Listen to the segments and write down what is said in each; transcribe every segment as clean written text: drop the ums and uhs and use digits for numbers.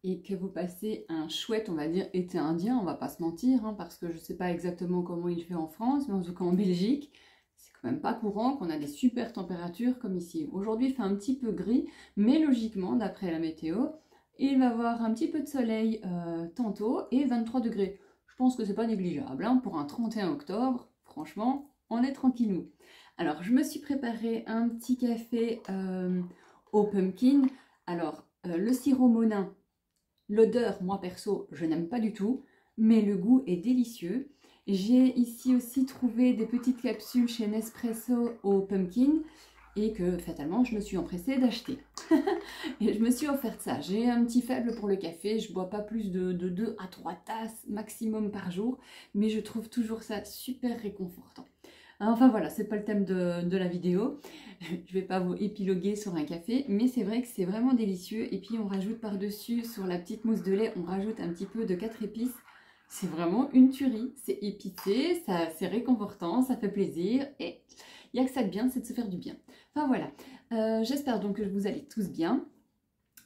et que vous passez un chouette, on va dire, été indien, on va pas se mentir, hein, parce que je sais pas exactement comment il fait en France, mais en tout cas en Belgique, c'est quand même pas courant qu'on a des super températures comme ici. Aujourd'hui, il fait un petit peu gris, mais logiquement, d'après la météo, il va y avoir un petit peu de soleil tantôt et 23 degrés. Je pense que c'est pas négligeable, hein, pour un 31 octobre, franchement, on est tranquillou. Alors, je me suis préparé un petit café au pumpkin. Alors, le sirop Monin, l'odeur, moi perso, je n'aime pas du tout, mais le goût est délicieux. J'ai ici aussi trouvé des petites capsules chez Nespresso au pumpkin et que fatalement je me suis empressée d'acheter. Et je me suis offert ça. J'ai un petit faible pour le café, je bois pas plus de 2 à 3 tasses maximum par jour, mais je trouve toujours ça super réconfortant. Enfin voilà, c'est pas le thème de la vidéo. Je vais pas vous épiloguer sur un café, mais c'est vrai que c'est vraiment délicieux. Et puis on rajoute par-dessus, sur la petite mousse de lait, on rajoute un petit peu de 4 épices. C'est vraiment une tuerie. C'est épicé, c'est réconfortant, ça fait plaisir. Et il n'y a que ça de bien, c'est de se faire du bien. Enfin voilà, j'espère donc que vous allez tous bien.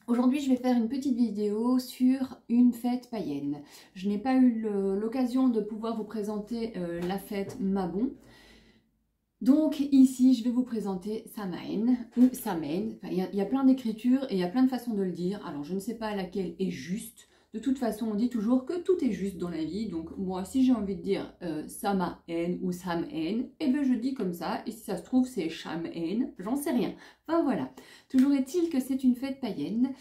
Aujourd'hui, je vais faire une petite vidéo sur une fête païenne. Je n'ai pas eu l'occasion de pouvoir vous présenter la fête Mabon. Donc ici, je vais vous présenter Samhain ou Samhain. Enfin, il y a plein d'écritures et il y a plein de façons de le dire. Alors je ne sais pas laquelle est juste. De toute façon, on dit toujours que tout est juste dans la vie. Donc moi, si j'ai envie de dire Samhain ou Samhain, eh bien je dis comme ça. Et si ça se trouve, c'est Shamhain, j'en sais rien. Enfin voilà. Toujours est-il que c'est une fête païenne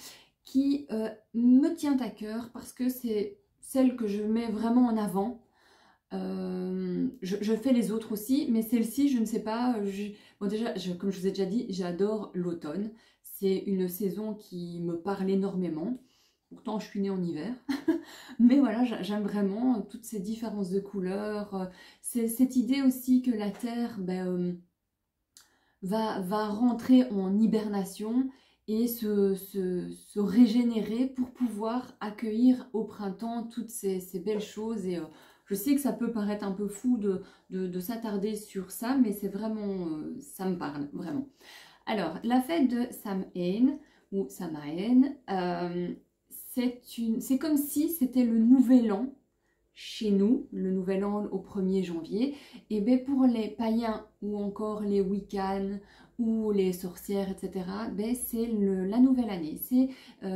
qui me tient à cœur parce que c'est celle que je mets vraiment en avant. Je fais les autres aussi, mais celle-ci, je ne sais pas. Bon, déjà, comme je vous ai déjà dit, j'adore l'automne. C'est une saison qui me parle énormément. Pourtant, je suis née en hiver. Mais voilà, j'aime vraiment toutes ces différences de couleurs. C'est cette idée aussi que la Terre va rentrer en hibernation et se régénérer pour pouvoir accueillir au printemps toutes ces belles choses. Et je sais que ça peut paraître un peu fou de s'attarder sur ça, mais c'est vraiment, ça me parle vraiment. Alors, la fête de Samhain ou Samhain, c'est comme si c'était le nouvel an chez nous, le nouvel an au 1er janvier, et bien pour les païens ou encore les Wiccans ou les sorcières, etc., ben c'est la nouvelle année. C'est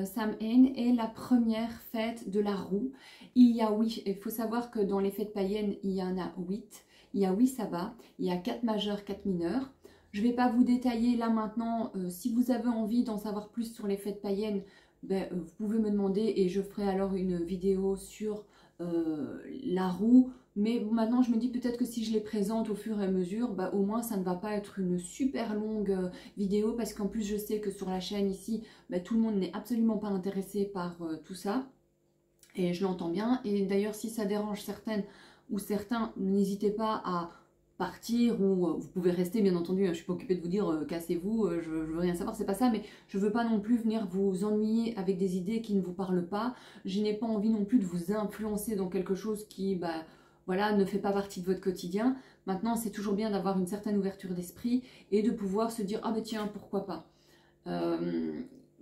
Samhain est la première fête de la roue. Il faut savoir que dans les fêtes païennes, il y en a 8. Il y a 8 sabbats, il y a 4 majeurs, 4 mineurs. Je ne vais pas vous détailler là maintenant. Si vous avez envie d'en savoir plus sur les fêtes païennes, ben, vous pouvez me demander et je ferai alors une vidéo sur la roue. Mais maintenant je me dis peut-être que si je les présente au fur et à mesure, bah, au moins ça ne va pas être une super longue vidéo, parce qu'en plus je sais que sur la chaîne ici, bah, tout le monde n'est absolument pas intéressé par tout ça. Et je l'entends bien. Et d'ailleurs si ça dérange certaines ou certains, n'hésitez pas à partir, ou vous pouvez rester bien entendu, hein, je suis pas occupée de vous dire cassez-vous, je veux rien savoir, c'est pas ça, mais je veux pas non plus venir vous ennuyer avec des idées qui ne vous parlent pas. Je n'ai pas envie non plus de vous influencer dans quelque chose qui voilà, ne fait pas partie de votre quotidien. Maintenant, c'est toujours bien d'avoir une certaine ouverture d'esprit et de pouvoir se dire ah ben tiens, pourquoi pas.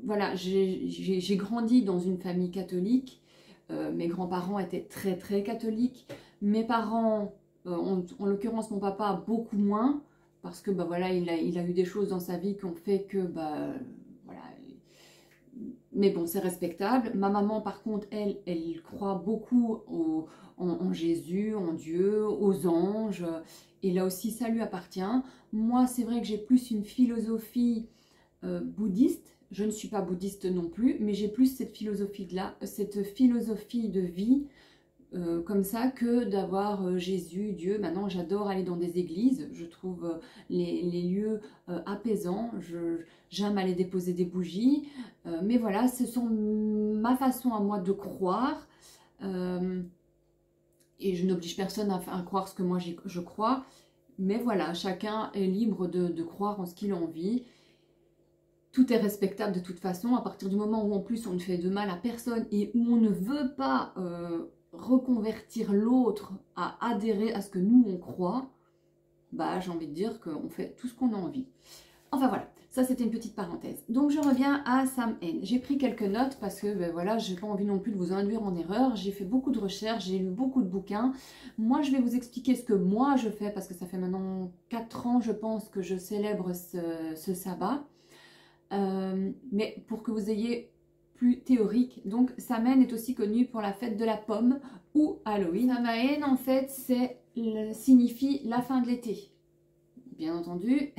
Voilà, j'ai grandi dans une famille catholique. Mes grands-parents étaient très très catholiques. Mes parents, en l'occurrence mon papa, beaucoup moins, parce que bah, voilà, il a eu des choses dans sa vie qui ont fait que voilà. Mais bon, c'est respectable. Ma maman, par contre, elle croit beaucoup en Jésus, en Dieu, aux anges. Et là aussi, ça lui appartient. Moi, c'est vrai que j'ai plus une philosophie bouddhiste. Je ne suis pas bouddhiste non plus, mais j'ai plus cette philosophie-là, cette philosophie de vie comme ça, que d'avoir Jésus, Dieu. Maintenant, j'adore aller dans des églises. Je trouve les lieux apaisants. J'aime aller déposer des bougies. Mais voilà, ce sont ma façon à moi de croire. Et je n'oblige personne à croire ce que moi je crois. Mais voilà, chacun est libre de croire en ce qu'il a envie. Tout est respectable de toute façon, à partir du moment où en plus on ne fait de mal à personne et où on ne veut pas reconvertir l'autre à adhérer à ce que nous on croit, bah j'ai envie de dire qu'on fait tout ce qu'on a envie. Enfin voilà, Ça, c'était une petite parenthèse. Donc, je reviens à Samhain. J'ai pris quelques notes parce que, ben voilà, j'ai pas envie non plus de vous induire en erreur. J'ai fait beaucoup de recherches, j'ai lu beaucoup de bouquins. Moi, je vais vous expliquer ce que moi, je fais parce que ça fait maintenant 4 ans, je pense, que je célèbre ce sabbat. Mais pour que vous ayez plus théorique. Donc, Samhain est aussi connu pour la fête de la pomme ou Halloween. Samhain, en fait, signifie la fin de l'été. Bien entendu,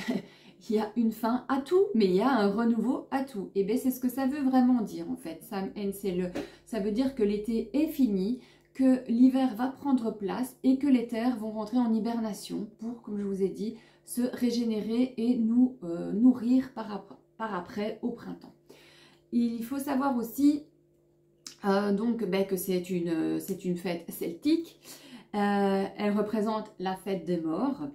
il y a une fin à tout, mais il y a un renouveau à tout. Et bien, c'est ce que ça veut vraiment dire, en fait. Samhain, ça veut dire que l'été est fini, que l'hiver va prendre place et que les terres vont rentrer en hibernation pour, comme je vous ai dit, se régénérer et nous nourrir par après au printemps. Il faut savoir aussi que c'est une fête celtique. Elle représente la fête des morts.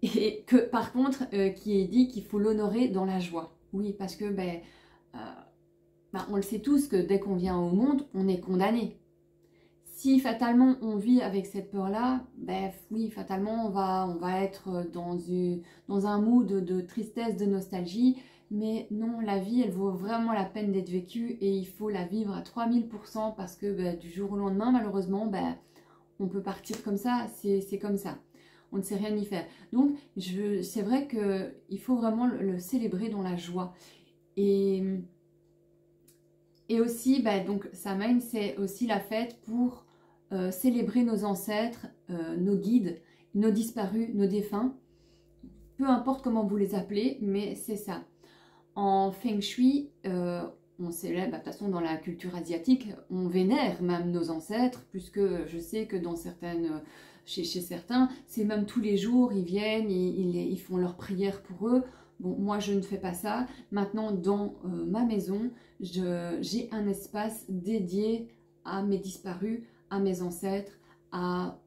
Et que par contre, qui est dit qu'il faut l'honorer dans la joie. Oui, parce que on le sait tous que dès qu'on vient au monde, on est condamné. Si fatalement on vit avec cette peur-là, oui, fatalement on va être dans un mood de tristesse, de nostalgie. Mais non, la vie, elle vaut vraiment la peine d'être vécue et il faut la vivre à 3000% parce que du jour au lendemain, malheureusement, on peut partir comme ça, c'est comme ça. On ne sait rien y faire. Donc, c'est vrai qu'il faut vraiment le célébrer dans la joie. Et aussi, donc Samhain, c'est aussi la fête pour célébrer nos ancêtres, nos guides, nos disparus, nos défunts. Peu importe comment vous les appelez, mais c'est ça. En Feng Shui, on célèbre, de toute façon dans la culture asiatique, on vénère même nos ancêtres, puisque je sais que dans chez certains, c'est même tous les jours, ils viennent, ils font leur prière pour eux. Bon, moi je ne fais pas ça. Maintenant, dans ma maison, j'ai un espace dédié à mes disparus, à mes ancêtres, à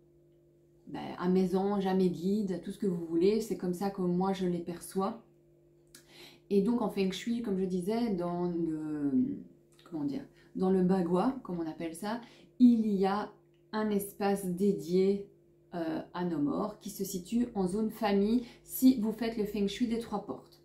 mes anges, à mes guides, tout ce que vous voulez. C'est comme ça que moi je les perçois. Et donc en Feng Shui, comme je disais, dans le bagua, comme on appelle ça, il y a un espace dédié à nos morts qui se situe en zone famille si vous faites le Feng Shui des 3 portes.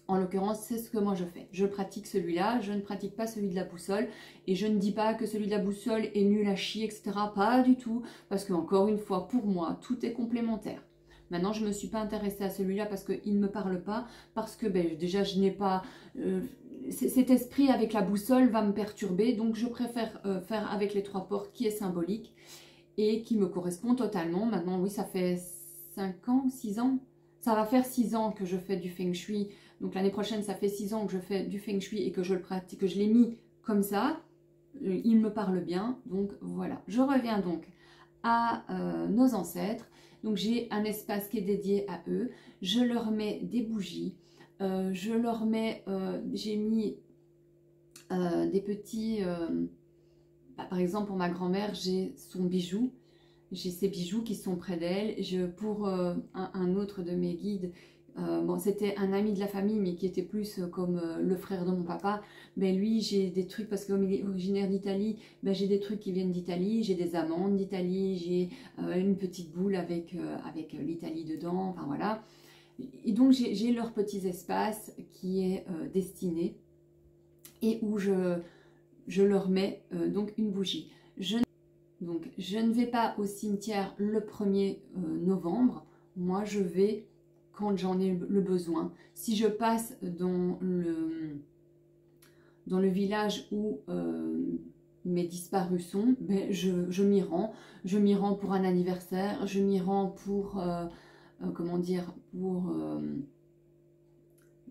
En l'occurrence, c'est ce que moi je fais. Je pratique celui-là, je ne pratique pas celui de la boussole et je ne dis pas que celui de la boussole est nul à chier, etc. Pas du tout, parce que encore une fois, pour moi, tout est complémentaire. Maintenant, je ne me suis pas intéressée à celui-là parce qu'il ne me parle pas, parce que déjà, je n'ai pas... cet esprit avec la boussole va me perturber, donc je préfère faire avec les 3 portes qui est symbolique et qui me correspond totalement. Maintenant, oui, ça fait 5 ans, 6 ans. Ça va faire 6 ans que je fais du Feng Shui. Donc l'année prochaine, ça fait 6 ans que je fais du Feng Shui et que je le pratique, que je l'ai mis comme ça. Il me parle bien, donc voilà. Je reviens donc à nos ancêtres. Donc j'ai un espace qui est dédié à eux. Je leur mets des bougies. J'ai mis des petits... par exemple, pour ma grand-mère, j'ai son bijou. J'ai ses bijoux qui sont près d'elle. Pour un autre de mes guides, c'était un ami de la famille, mais qui était plus comme le frère de mon papa. Lui, j'ai des trucs, parce qu'il est originaire d'Italie, j'ai des trucs qui viennent d'Italie. J'ai des amandes d'Italie, j'ai une petite boule avec l'Italie dedans, enfin voilà. Et donc, j'ai leurs petits espaces qui est destiné et où je leur mets donc une bougie. Donc, je ne vais pas au cimetière le 1er novembre. Moi, je vais quand j'en ai le besoin. Si je passe dans le village où mes disparus sont, je m'y rends. Je m'y rends pour un anniversaire. Je m'y rends pour, pour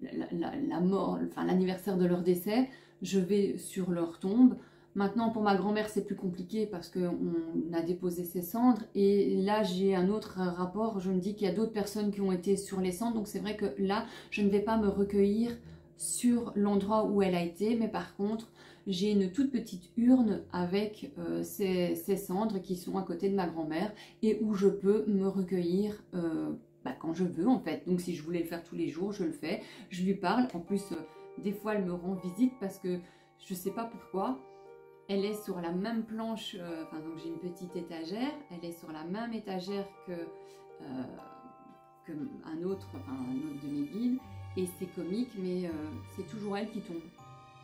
la mort, enfin l'anniversaire de leur décès. Je vais sur leur tombe. Maintenant, pour ma grand-mère, c'est plus compliqué parce qu'on a déposé ses cendres. Et là, j'ai un autre rapport. Je me dis qu'il y a d'autres personnes qui ont été sur les cendres. Donc, c'est vrai que là, je ne vais pas me recueillir sur l'endroit où elle a été. Mais par contre, j'ai une toute petite urne avec ces cendres qui sont à côté de ma grand-mère et où je peux me recueillir quand je veux, en fait. Donc, si je voulais le faire tous les jours, je le fais. Je lui parle. En plus, des fois, elle me rend visite parce que je ne sais pas pourquoi. Elle est sur la même planche, donc j'ai une petite étagère, elle est sur la même étagère que un autre de mes guides. Et c'est comique, mais c'est toujours elle qui tombe.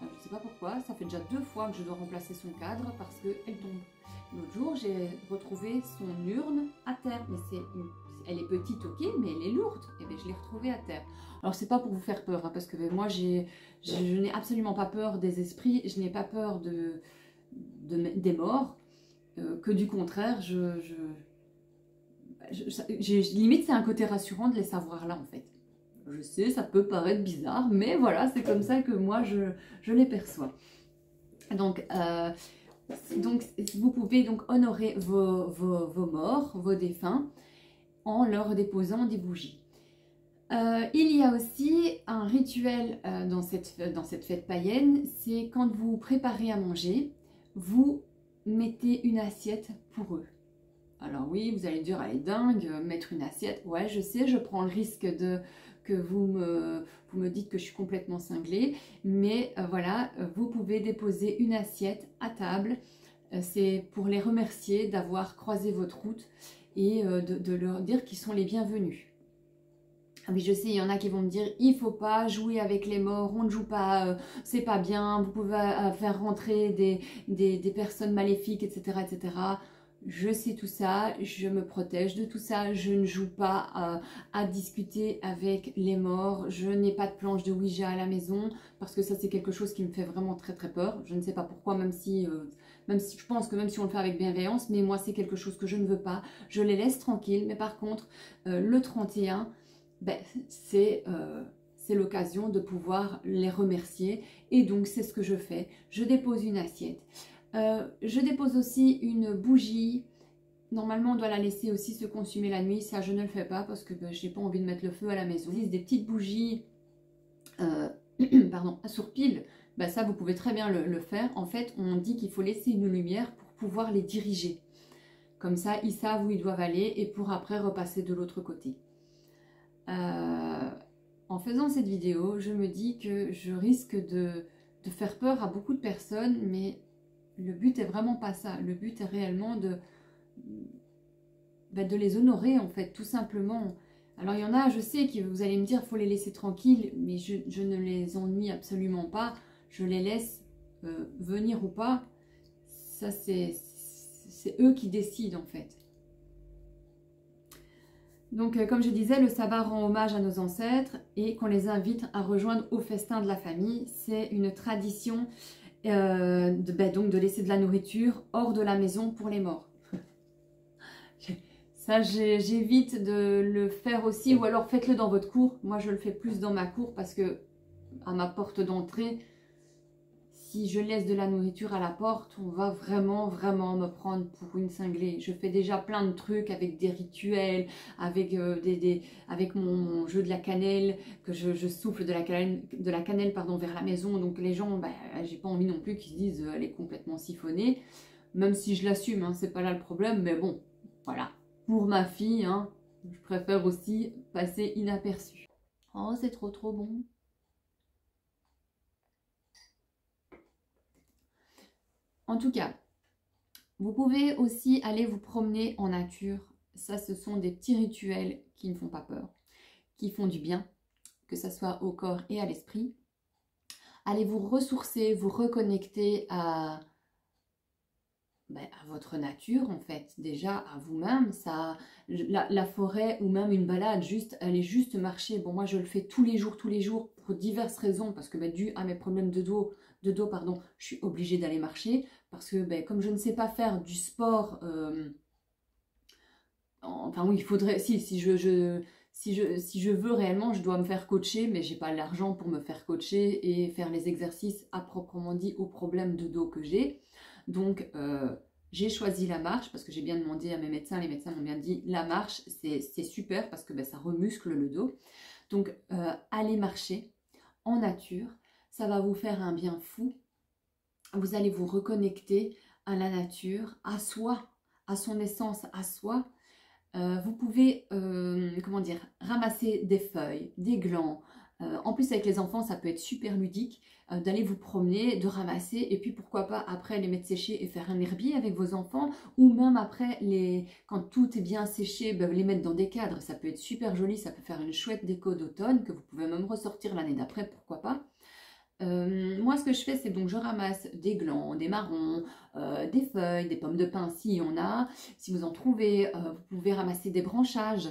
Je ne sais pas pourquoi, ça fait déjà 2 fois que je dois remplacer son cadre parce qu'elle tombe. L'autre jour, j'ai retrouvé son urne à terre. Mais elle est petite, ok, mais elle est lourde. Et bien, je l'ai retrouvée à terre. Alors, c'est pas pour vous faire peur, hein, parce que moi, je n'ai absolument pas peur des esprits, je n'ai pas peur des morts, que du contraire, limite, c'est un côté rassurant de les savoir là, en fait. Je sais, ça peut paraître bizarre, mais voilà, c'est comme ça que moi, je les perçois. Donc, vous pouvez donc honorer vos morts, vos défunts, en leur déposant des bougies. Il y a aussi un rituel dans cette fête païenne, c'est quand vous préparez à manger, vous mettez une assiette pour eux. Alors oui, vous allez dire, elle est dingue, mettre une assiette. Ouais, je sais, je prends le risque que vous me dites que je suis complètement cinglée. Mais voilà, vous pouvez déposer une assiette à table. C'est pour les remercier d'avoir croisé votre route et de leur dire qu'ils sont les bienvenus. Ah oui, je sais, il y en a qui vont me dire, il faut pas jouer avec les morts, on ne joue pas, c'est pas bien, vous pouvez faire rentrer des personnes maléfiques, etc., etc. Je sais tout ça, je me protège de tout ça, je ne joue pas à discuter avec les morts, je n'ai pas de planche de Ouija à la maison, parce que ça c'est quelque chose qui me fait vraiment très très peur. Je ne sais pas pourquoi, même si je pense que même si on le fait avec bienveillance, mais moi c'est quelque chose que je ne veux pas, je les laisse tranquilles. Mais par contre, le 31, ben, c'est l'occasion de pouvoir les remercier, et donc c'est ce que je fais. Je dépose une assiette. Je dépose aussi une bougie. Normalement, on doit la laisser aussi se consumer la nuit. Ça, je ne le fais pas parce que je n'ai pas envie de mettre le feu à la maison. Des petites bougies pardon, sur pile. Ben, ça, vous pouvez très bien le faire. En fait, on dit qu'il faut laisser une lumière pour pouvoir les diriger. Comme ça, ils savent où ils doivent aller et pour après repasser de l'autre côté. En faisant cette vidéo, je me dis que je risque de faire peur à beaucoup de personnes, mais le but est vraiment pas ça. Le but est réellement de les honorer, en fait, tout simplement. Alors il y en a, je sais que vous allez me dire, il faut les laisser tranquilles, mais je ne les ennuie absolument pas. Je les laisse venir ou pas. Ça, c'est eux qui décident, en fait. Donc, comme je disais, le sabbat rend hommage à nos ancêtres et qu'on les invite à rejoindre au festin de la famille. C'est une tradition donc de laisser de la nourriture hors de la maison pour les morts. Ça, j'évite de le faire aussi, ou alors faites-le dans votre cour. Moi, je le fais plus dans ma cour parce que à ma porte d'entrée, si je laisse de la nourriture à la porte, on va vraiment, vraiment me prendre pour une cinglée. Je fais déjà plein de trucs avec des rituels, avec, avec mon jeu de la cannelle, que je souffle de la cannelle pardon, vers la maison. Donc les gens, j'ai pas envie non plus qu'ils se disent elle est complètement siphonnée. Même si je l'assume, hein, c'est pas là le problème. Mais bon, voilà. Pour ma fille, hein, je préfère aussi passer inaperçu. Oh, c'est trop trop bon. En tout cas, vous pouvez aussi aller vous promener en nature. Ça, ce sont des petits rituels qui ne font pas peur, qui font du bien, que ce soit au corps et à l'esprit. Allez vous ressourcer, vous reconnecter à votre nature, en fait, déjà à vous-même. La forêt ou même une balade, aller juste marcher. Bon, moi, je le fais tous les jours, pour diverses raisons, parce que dû à mes problèmes de dos, pardon, je suis obligée d'aller marcher, parce que comme je ne sais pas faire du sport, enfin oui, il faudrait, si je veux réellement, je dois me faire coacher, mais j'ai pas l'argent pour me faire coacher et faire les exercices à proprement dit aux problèmes de dos que j'ai. Donc j'ai choisi la marche parce que j'ai bien demandé à mes médecins, les médecins m'ont bien dit la marche c'est super parce que ça remuscle le dos. Donc allez marcher en nature, ça va vous faire un bien fou. Vous allez vous reconnecter à la nature, à soi, à son essence, à soi. Vous pouvez, comment dire, ramasser des feuilles, des glands, En plus, avec les enfants, ça peut être super ludique d'aller vous promener, de ramasser, et puis pourquoi pas après les mettre sécher et faire un herbier avec vos enfants, ou même après, quand tout est bien séché, les mettre dans des cadres. Ça peut être super joli, ça peut faire une chouette déco d'automne, que vous pouvez même ressortir l'année d'après, pourquoi pas. Moi, ce que je fais, c'est donc je ramasse des glands, des marrons, des feuilles, des pommes de pin si on a. Si vous en trouvez, vous pouvez ramasser des branchages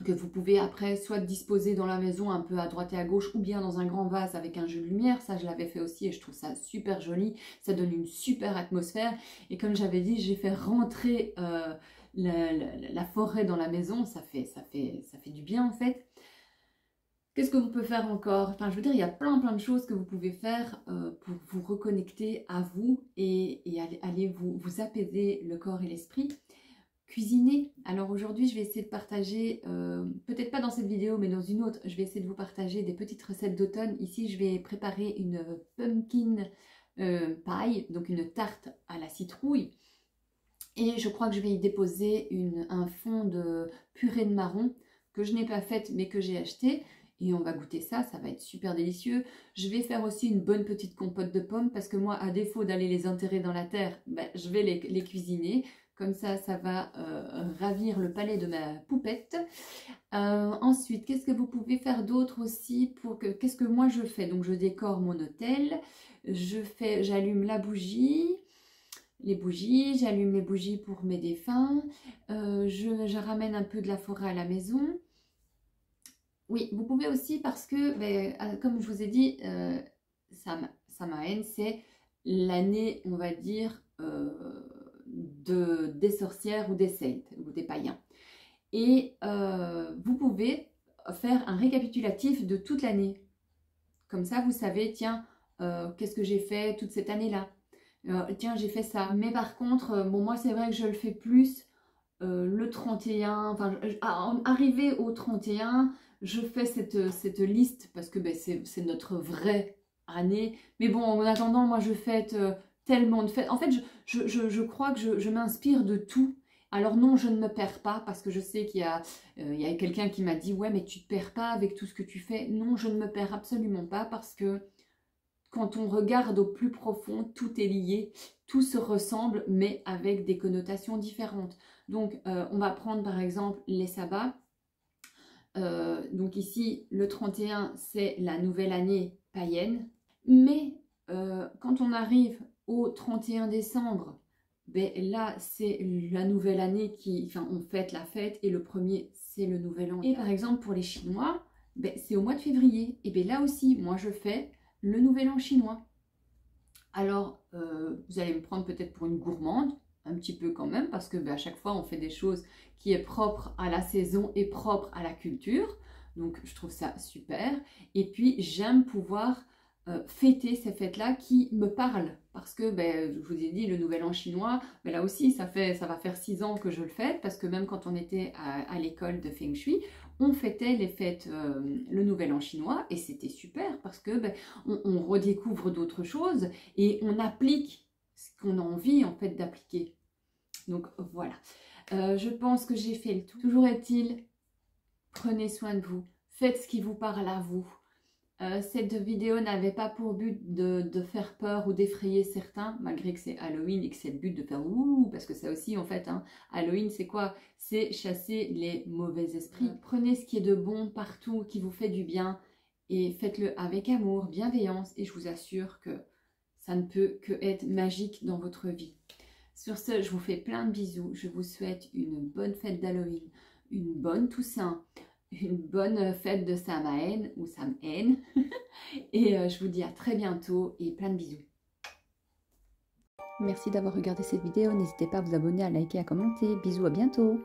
que vous pouvez après soit disposer dans la maison un peu à droite et à gauche ou bien dans un grand vase avec un jeu de lumière. Ça, je l'avais fait aussi et je trouve ça super joli. Ça donne une super atmosphère. Et comme j'avais dit, j'ai fait rentrer la forêt dans la maison. Ça fait du bien en fait. Qu'est-ce que vous pouvez faire encore? Enfin, je veux dire, il y a plein de choses que vous pouvez faire pour vous reconnecter à vous et aller vous apaiser le corps et l'esprit. Cuisiner. Alors aujourd'hui, je vais essayer de partager, peut-être pas dans cette vidéo, mais dans une autre, je vais essayer de vous partager des petites recettes d'automne. Ici, je vais préparer une pumpkin pie, donc une tarte à la citrouille. Et je crois que je vais y déposer un fond de purée de marron que je n'ai pas faite, mais que j'ai acheté. Et on va goûter ça, ça va être super délicieux. Je vais faire aussi une bonne petite compote de pommes parce que moi, à défaut d'aller les enterrer dans la terre, je vais les cuisiner. Comme ça, ça va ravir le palais de ma poupette. Ensuite, qu'est-ce que vous pouvez faire d'autre aussi qu'est-ce que moi je fais? Donc, je décore mon hôtel. J'allume la bougie. J'allume les bougies pour mes défunts. Je ramène un peu de la forêt à la maison. Oui, vous pouvez aussi parce que, comme je vous ai dit, Samhain, c'est l'année, on va dire, des sorcières ou des celtes ou des païens. Et vous pouvez faire un récapitulatif de toute l'année. Comme ça, vous savez, tiens, qu'est-ce que j'ai fait toute cette année-là? Tiens, j'ai fait ça. Mais par contre, bon, moi, c'est vrai que je le fais plus le 31. Enfin, arrivé au 31, je fais cette liste parce que c'est notre vraie année. Mais bon, en attendant, moi, je fête tellement de fêtes. En fait, je crois que je m'inspire de tout. Alors non, je ne me perds pas parce que je sais qu'il y a quelqu'un qui m'a dit « Ouais, mais tu ne te perds pas avec tout ce que tu fais. » Non, je ne me perds absolument pas parce que quand on regarde au plus profond, tout est lié, tout se ressemble, mais avec des connotations différentes. Donc, on va prendre par exemple les sabbats. Donc ici, le 31, c'est la nouvelle année païenne. Mais quand on arrive au 31 décembre, là, c'est la nouvelle année on fête la fête et le premier, c'est le nouvel an. Et par exemple, pour les Chinois, c'est au mois de février. Et bien là aussi, moi, je fais le nouvel an chinois. Alors, vous allez me prendre peut-être pour une gourmande, un petit peu quand même, parce que à chaque fois, on fait des choses qui est propre à la saison et propre à la culture. Donc, je trouve ça super. Et puis, j'aime pouvoir fêter ces fêtes-là qui me parlent. Parce que, je vous ai dit, le nouvel an chinois, là aussi, ça va faire 6 ans que je le fête, parce que même quand on était à l'école de Feng Shui, on fêtait les fêtes, le nouvel an chinois, et c'était super, parce que on redécouvre d'autres choses, et on applique ce qu'on a envie, en fait, d'appliquer. Donc, voilà. Je pense que j'ai fait le tout. Toujours est-il, prenez soin de vous, faites ce qui vous parle à vous. Cette vidéo n'avait pas pour but de faire peur ou d'effrayer certains, malgré que c'est Halloween et que c'est le but de faire ouh, parce que ça aussi en fait, Halloween c'est quoi? C'est chasser les mauvais esprits. Prenez ce qui est de bon partout, qui vous fait du bien et faites-le avec amour, bienveillance et je vous assure que ça ne peut que être magique dans votre vie. Sur ce, je vous fais plein de bisous, je vous souhaite une bonne fête d'Halloween, une bonne Toussaint, une bonne fête de Samhain ou Samhain et je vous dis à très bientôt et plein de bisous. Merci d'avoir regardé cette vidéo, n'hésitez pas à vous abonner, à liker, à commenter. Bisous, à bientôt.